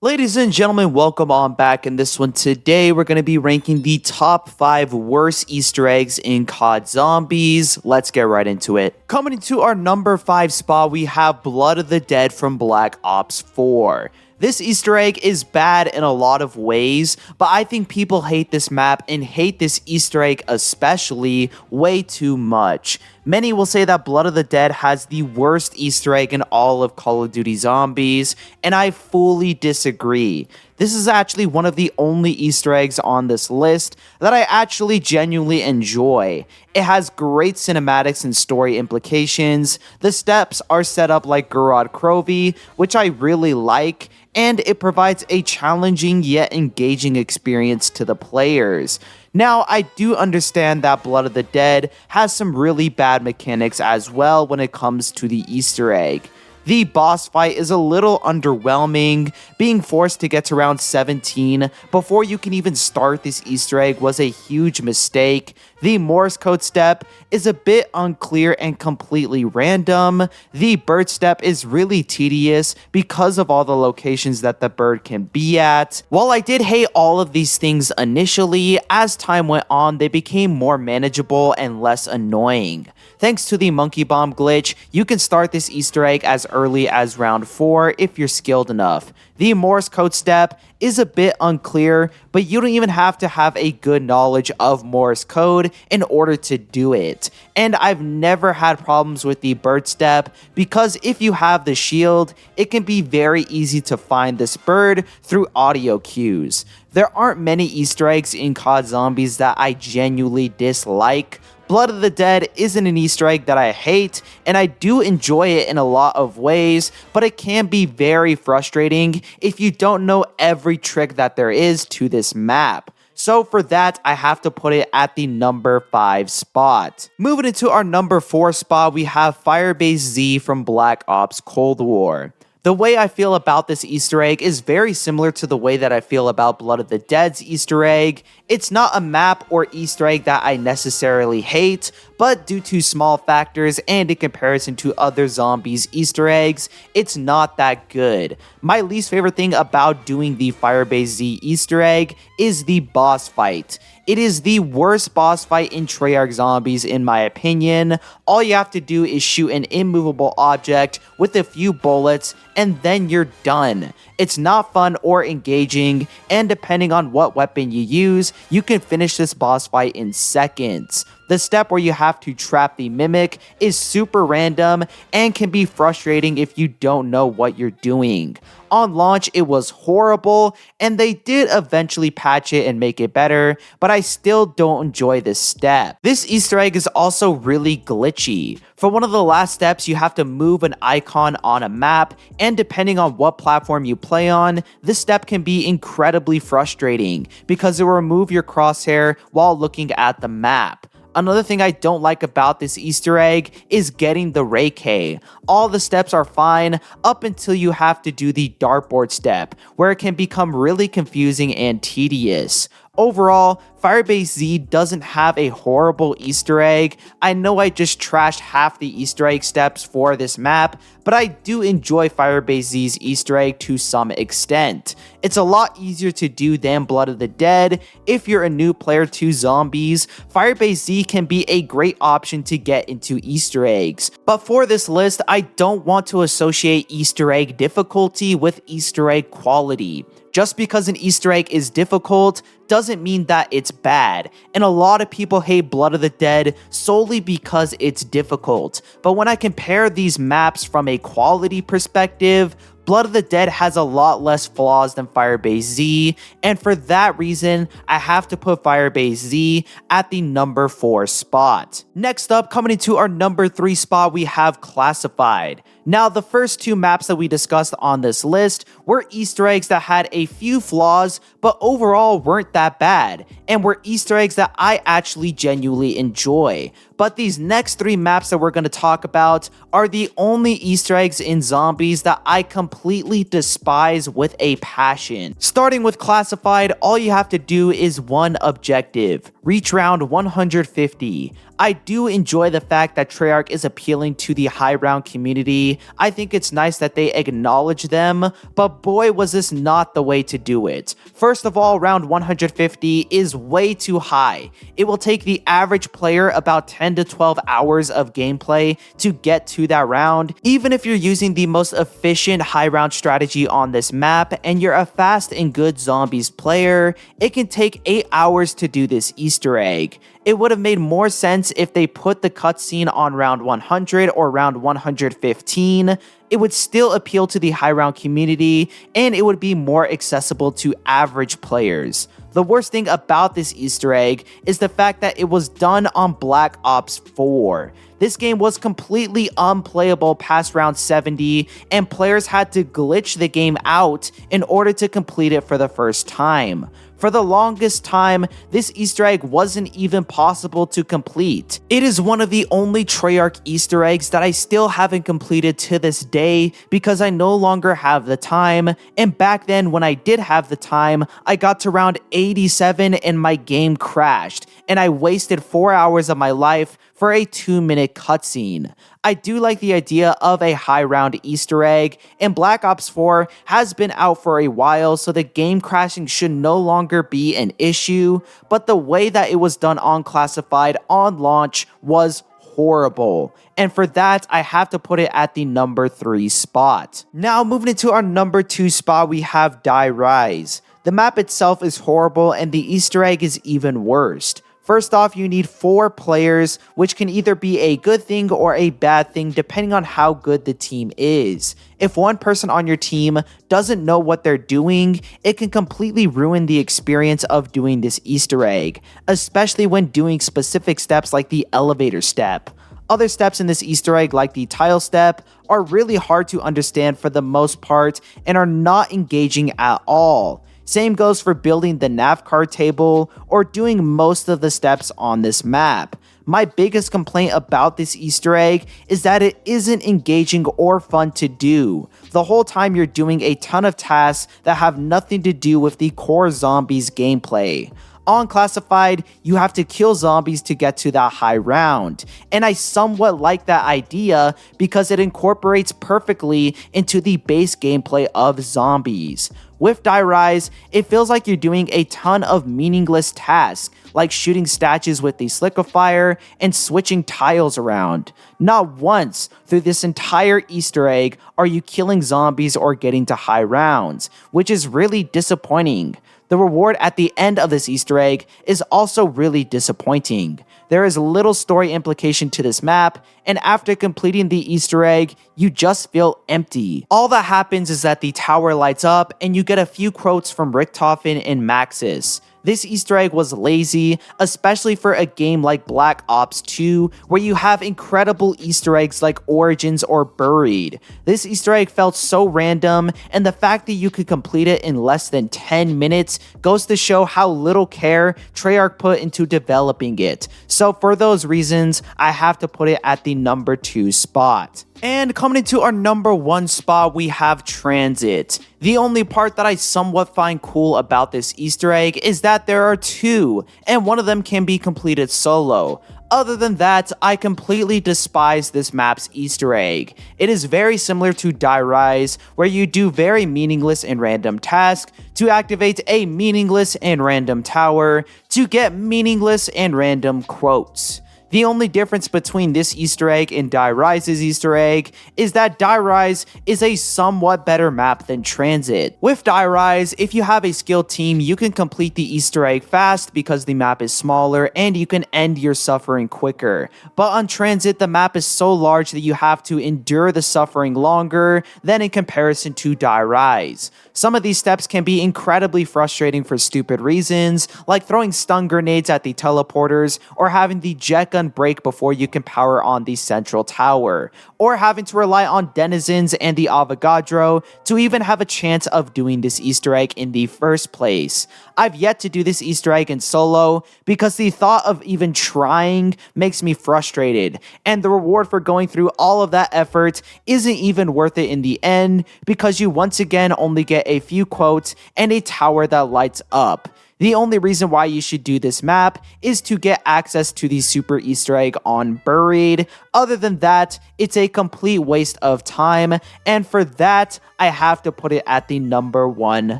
Ladies and gentlemen, welcome on back. In this one today, we're going to be ranking the top 5 worst Easter eggs in COD Zombies. Let's get right into it. Coming into our number 5 spot, we have Blood of the Dead from Black Ops 4. This Easter egg is bad in a lot of ways, but I think people hate this map and hate this Easter egg especially way too much. Many will say that Blood of the Dead has the worst Easter egg in all of Call of Duty Zombies, and I fully disagree. This is actually one of the only Easter eggs on this list that I actually genuinely enjoy. It has great cinematics and story implications, the steps are set up like Gorod Krovi, which I really like, and it provides a challenging yet engaging experience to the players. Now, I do understand that Blood of the Dead has some really bad mechanics as well when it comes to the Easter egg. The boss fight is a little underwhelming. Being forced to get to round 17 before you can even start this Easter egg was a huge mistake. The Morse code step is a bit unclear and completely random. The bird step is really tedious because of all the locations that the bird can be at. While I did hate all of these things initially, as time went on, they became more manageable and less annoying. Thanks to the monkey bomb glitch, you can start this Easter egg as early as round 4 if you're skilled enough. The Morse code step is a bit unclear, but you don't even have to have a good knowledge of Morse code in order to do it. And I've never had problems with the bird step because if you have the shield, it can be very easy to find this bird through audio cues. There aren't many Easter eggs in COD Zombies that I genuinely dislike. Blood of the Dead isn't an Easter egg that I hate, and I do enjoy it in a lot of ways, but it can be very frustrating if you don't know every trick that there is to this map. So for that, I have to put it at the number 5 spot. Moving into our number 4 spot, we have Firebase Z from Black Ops Cold War. The way I feel about this Easter egg is very similar to the way that I feel about Blood of the Dead's Easter egg. It's not a map or Easter egg that I necessarily hate, but due to small factors and in comparison to other zombies Easter eggs, it's not that good. My least favorite thing about doing the Firebase Z Easter egg is the boss fight. It is the worst boss fight in Treyarch Zombies in my opinion. All you have to do is shoot an immovable object with a few bullets and then you're done. It's not fun or engaging, and depending on what weapon you use, you can finish this boss fight in seconds. The step where you have to trap the mimic is super random and can be frustrating if you don't know what you're doing. On launch, it was horrible, and they did eventually patch it and make it better, but I still don't enjoy this step. This Easter egg is also really glitchy. For one of the last steps, you have to move an icon on a map, and depending on what platform you play on, this step can be incredibly frustrating because it will remove your crosshair while looking at the map. Another thing I don't like about this Easter egg is getting the Ray K. All the steps are fine up until you have to do the dartboard step, where it can become really confusing and tedious. Overall, Firebase Z doesn't have a horrible Easter egg. I know I just trashed half the Easter egg steps for this map, but I do enjoy Firebase Z's Easter egg to some extent. It's a lot easier to do than Blood of the Dead. If you're a new player to Zombies, Firebase Z can be a great option to get into Easter eggs. But for this list, I don't want to associate Easter egg difficulty with Easter egg quality. Just because an Easter egg is difficult doesn't mean that it's bad, and a lot of people hate Blood of the Dead solely because it's difficult. But when I compare these maps from a quality perspective, Blood of the Dead has a lot less flaws than Firebase Z, and for that reason, I have to put Firebase Z at the number 4 spot. Next up, coming into our number 3 spot, we have Classified. Now, the first 2 maps that we discussed on this list were Easter eggs that had a few flaws, but overall weren't that bad, and were Easter eggs that I actually genuinely enjoy. But these next 3 maps that we're going to talk about are the only Easter eggs in Zombies that I completely despise with a passion. Starting with Classified, all you have to do is one objective: reach round 150. I do enjoy the fact that Treyarch is appealing to the high round community community, I think it's nice that they acknowledge them, but boy was this not the way to do it. First of all, round 150 is way too high. It will take the average player about 10 to 12 hours of gameplay to get to that round. Even if you're using the most efficient high round strategy on this map and you're a fast and good zombies player, it can take 8 hours to do this Easter egg. It would have made more sense if they put the cutscene on round 100 or round 115. It would still appeal to the high round community and it would be more accessible to average players. The worst thing about this Easter egg is the fact that it was done on Black Ops 4. This game was completely unplayable past round 70, and players had to glitch the game out in order to complete it for the first time. For the longest time, this Easter egg wasn't even possible to complete. It is one of the only Treyarch Easter eggs that I still haven't completed to this day because I no longer have the time, and back then when I did have the time, I got to round 87 and my game crashed, and I wasted 4 hours of my life for a 2-minute cutscene. I do like the idea of a high round Easter egg, and Black Ops 4 has been out for a while, so the game crashing should no longer be an issue, but the way that it was done on Classified on launch was horrible. And for that, I have to put it at the number 3 spot. Now moving into our number 2 spot, we have Die Rise. The map itself is horrible and the Easter egg is even worse. First off, you need 4 players, which can either be a good thing or a bad thing depending on how good the team is. If one person on your team doesn't know what they're doing, it can completely ruin the experience of doing this Easter egg, especially when doing specific steps like the elevator step. Other steps in this Easter egg, like the tile step, are really hard to understand for the most part and are not engaging at all. Same goes for building the nav card table or doing most of the steps on this map. My biggest complaint about this Easter egg is that it isn't engaging or fun to do. The whole time you're doing a ton of tasks that have nothing to do with the core zombies gameplay. On Classified, you have to kill zombies to get to that high round, and I somewhat like that idea because it incorporates perfectly into the base gameplay of zombies. With Die Rise, it feels like you're doing a ton of meaningless tasks, like shooting statues with the Slickifier and switching tiles around. Not once through this entire Easter egg are you killing zombies or getting to high rounds, which is really disappointing. The reward at the end of this Easter egg is also really disappointing. There is little story implication to this map, and after completing the Easter egg, you just feel empty. All that happens is that the tower lights up and you get a few quotes from Richtofen and Maxis. This Easter egg was lazy, especially for a game like Black Ops 2, where you have incredible Easter eggs like Origins or Buried. This Easter egg felt so random, and the fact that you could complete it in less than 10 minutes goes to show how little care Treyarch put into developing it. So for those reasons, I have to put it at the number 2 spot. And coming into our number 1 spot, we have Transit. The only part that I somewhat find cool about this Easter egg is that there are 2, and one of them can be completed solo. Other than that, I completely despise this map's Easter egg. It is very similar to Die Rise, where you do very meaningless and random tasks to activate a meaningless and random tower to get meaningless and random quotes. The only difference between this Easter egg and Die Rise's Easter egg is that Die Rise is a somewhat better map than Transit. With Die Rise, if you have a skilled team, you can complete the Easter egg fast because the map is smaller and you can end your suffering quicker. But on Transit, the map is so large that you have to endure the suffering longer than in comparison to Die Rise. Some of these steps can be incredibly frustrating for stupid reasons, like throwing stun grenades at the teleporters or having the jet gun break before you can power on the central tower, or having to rely on denizens and the Avogadro to even have a chance of doing this Easter egg in the first place. I've yet to do this Easter egg in solo because the thought of even trying makes me frustrated, and the reward for going through all of that effort isn't even worth it in the end because you once again only get a few quotes and a tower that lights up. The only reason why you should do this map is to get access to the super Easter egg on Buried. Other than that, it's a complete waste of time, and for that, I have to put it at the number 1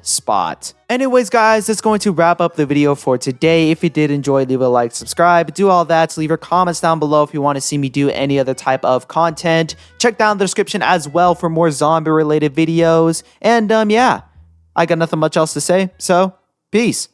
spot. Anyways, guys, that's going to wrap up the video for today. If you did enjoy, leave a like, subscribe, do all that. Leave your comments down below if you want to see me do any other type of content. Check down the description as well for more zombie-related videos. And, yeah, I got nothing much else to say, so peace.